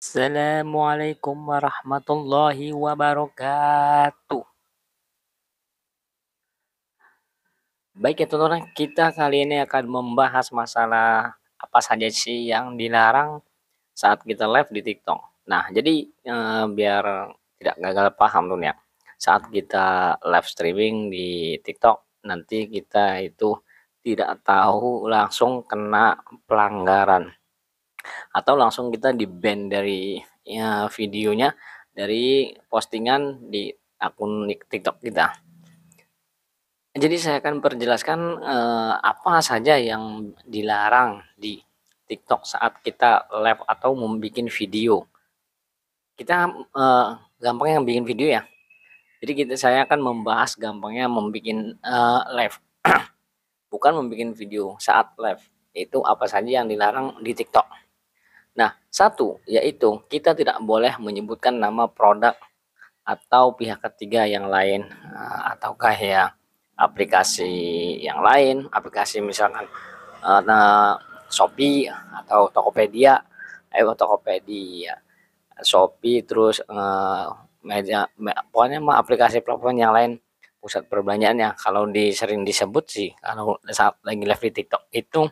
Assalamualaikum warahmatullahi wabarakatuh. Baik ya teman-teman, kita kali ini akan membahas masalah apa saja sih yang dilarang saat kita live di TikTok. Nah, jadi biar tidak gagal paham tuh ya. Saat kita live streaming di TikTok, nanti kita itu tidak tahu langsung kena pelanggaran atau langsung kita di-ban dari ya, videonya dari postingan di akun TikTok kita. Jadi saya akan perjelaskan apa saja yang dilarang di TikTok saat kita live atau membuat video. Kita gampangnya yang bikin video ya. Jadi saya akan membahas gampangnya membuat live, bukan membuat video saat live. Itu apa saja yang dilarang di TikTok. Nah, satu yaitu kita tidak boleh menyebutkan nama produk atau pihak ketiga yang lain, ataukah ya aplikasi yang lain, aplikasi misalkan Shopee atau Tokopedia, Shopee, terus pokoknya mah aplikasi platform yang lain, pusat perbelanjaan ya. Kalau sering disebut sih kalau saat lagi live di TikTok itu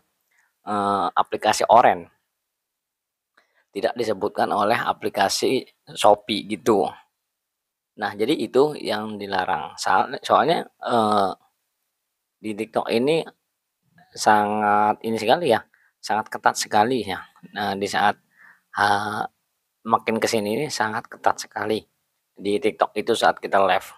aplikasi Oren, tidak disebutkan oleh aplikasi Shopee gitu. Nah, jadi itu yang dilarang. Soalnya di TikTok ini sangat ini sekali ya, sangat ketat sekali ya. Nah, di saat uh, makin kesini ini sangat ketat sekali di TikTok itu saat kita live.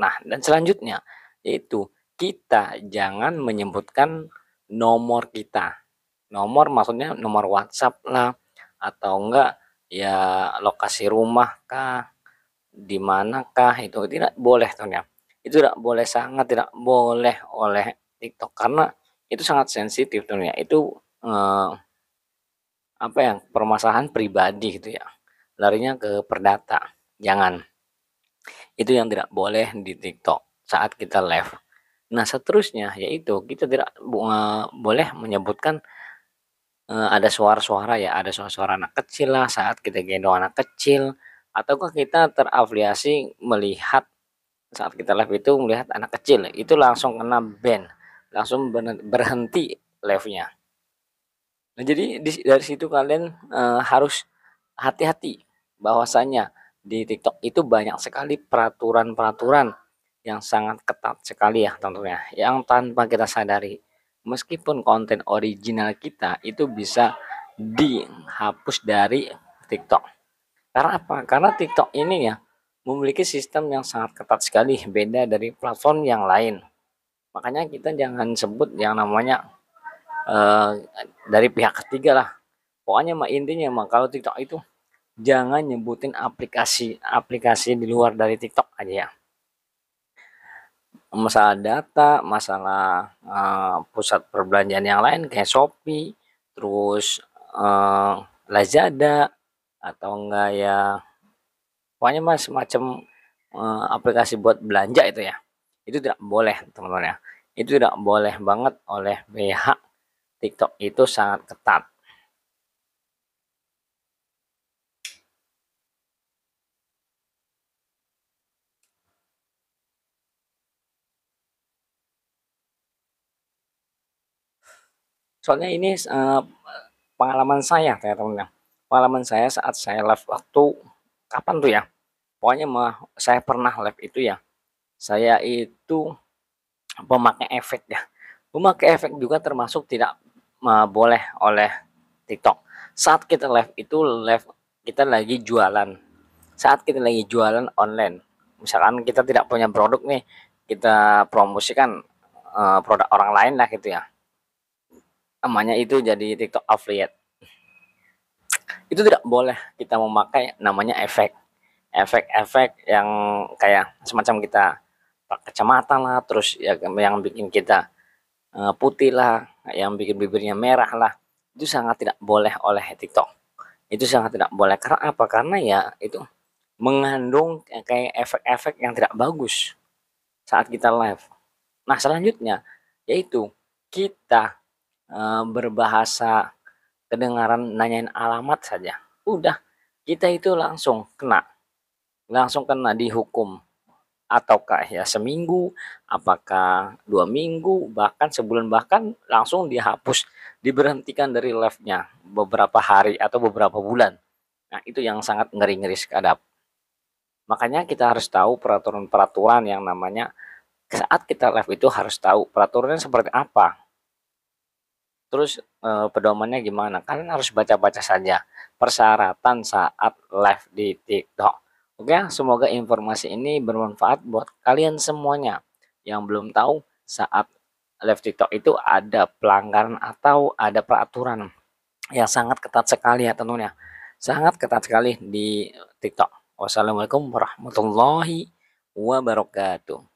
Nah, dan selanjutnya yaitu kita jangan menyebutkan nomor kita. Nomor maksudnya nomor WhatsApp lah, atau enggak ya lokasi rumah kah, di manakah, itu tidak boleh tuh ya. Itu tidak boleh, sangat tidak boleh oleh TikTok karena itu sangat sensitif tuh ya. Itu apa ya, permasalahan pribadi gitu ya. Larinya ke perdata. Jangan. Itu yang tidak boleh di TikTok saat kita live. Nah, seterusnya yaitu kita tidak boleh menyebutkan ada suara-suara ya, ada suara-suara anak kecil lah saat kita gendong anak kecil, ataukah kita terafiliasi melihat saat kita live itu melihat anak kecil, itu langsung kena ban, langsung berhenti live-nya. Nah, jadi dari situ kalian harus hati-hati bahwasanya di TikTok itu banyak sekali peraturan-peraturan yang sangat ketat sekali ya tentunya, yang tanpa kita sadari. Meskipun konten original kita itu bisa dihapus dari TikTok. Karena apa? Karena TikTok ini ya memiliki sistem yang sangat ketat sekali, beda dari platform yang lain. Makanya kita jangan sebut yang namanya eh, dari pihak ketiga lah. Pokoknya mah intinya mah kalau TikTok itu jangan nyebutin aplikasi di luar dari TikTok aja ya. Masalah data, masalah pusat perbelanjaan yang lain kayak Shopee, terus eh, Lazada, atau enggak ya pokoknya mas semacam aplikasi buat belanja itu ya, itu tidak boleh teman-teman ya, itu tidak boleh banget oleh pihak TikTok, itu sangat ketat. Soalnya ini pengalaman saya teman-teman, pengalaman saya saat saya live waktu kapan tuh ya, pokoknya mah saya pernah live itu ya, saya itu pemakai efek ya, pemakai efek juga termasuk tidak boleh oleh TikTok. Saat kita live itu live kita lagi jualan, saat kita lagi jualan online, misalkan kita tidak punya produk nih, kita promosikan produk orang lain lah gitu ya, namanya itu jadi TikTok affiliate. Itu tidak boleh kita memakai namanya efek, efek-efek yang kayak semacam kita pakai kacamata lah, terus ya yang bikin kita putih lah, yang bikin bibirnya merah lah, itu sangat tidak boleh oleh TikTok. Itu sangat tidak boleh. Karena apa? Karena ya itu mengandung kayak efek-efek yang tidak bagus saat kita live. Nah, selanjutnya yaitu kita berbahasa kedengaran nanyain alamat saja. Udah, kita itu langsung kena dihukum, ataukah ya seminggu, apakah 2 minggu, bahkan sebulan, bahkan langsung dihapus, diberhentikan dari live-nya beberapa hari atau beberapa bulan. Nah, itu yang sangat ngeri-ngeri sekadap. Makanya kita harus tahu peraturan-peraturan yang namanya saat kita live itu harus tahu peraturannya seperti apa. Terus pedomannya gimana? Kalian harus baca-baca saja persyaratan saat live di TikTok. Oke, semoga informasi ini bermanfaat buat kalian semuanya yang belum tahu saat live TikTok itu ada pelanggaran atau ada peraturan yang sangat ketat sekali ya tentunya. Sangat ketat sekali di TikTok. Wassalamualaikum warahmatullahi wabarakatuh.